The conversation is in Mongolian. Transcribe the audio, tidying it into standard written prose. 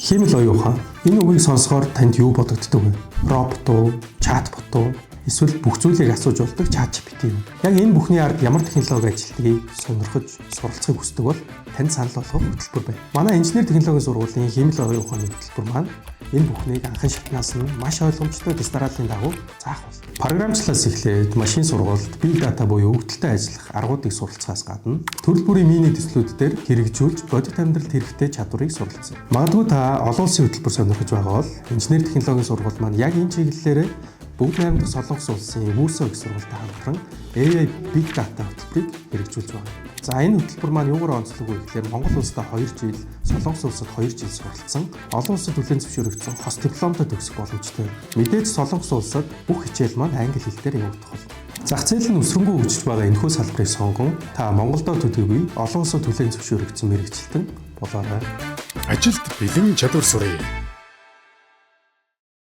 Химэл оюун ухаан. Энэ үгийг сонсохоор танд юу бодогддог вэ? Робот уу, чатбот уу, эсвэл бүх зүйлийг асууж болдог ChatGPT юу? Яг энэ бүхний ард ямар технологи ажилтгийг сонирхож суралцахыг хүсдэг бол танд санал болгох хөтөлбөр байна. Манай инженер технологийн сургуулийн химэл оюун ухааны хөтөлбөр маань энэ бүхнийг анхан шатнаас нь маш ойлгомжтой дистралийн дагуу заах бол. Програмчлалаас эхлээд машин сургуульд big data буюу өвдөлтөй ажиллах аргуудыг суралцахаас гадна төрөл бүрийн мини төслүүд дээр хэрэгжүүлж бодит амьдралд хэрэгтэй чадварыг суралцсан. Магадгүй та олон улсын хөтөлбөр сонирхож байгаа бол инженер технологийн сургууль маань яг энэ чиглэлээр Бүгд найрамдах Солонгос улсын Вүсо их сургуультай хамтран AI Big Data хөтөлбөрийг хэрэгжүүлж байна. За энэ хөтөлбөр маань юугаар онцлог вэ гэхээр Монгол улсад 2 жил, Солонгос улсад 2 жил суралцсан, олон улсад хүлээн зөвшөөрөгдсөн хос дипломтой төгсөх боломжтой. Мэдээж Солонгос улсад бүх хичээл маань англи хэл дээр явагдах болно. Зах зээл нь өсрөнгөө хөгжиж байгаа энэхүү салбарыг сонгон та Монголдо төдийгүй олон улсад хүлээн зөвшөөрөгдсөн мэргэжилтэн болоорой. Ажилд бэлэн чадвар суръя.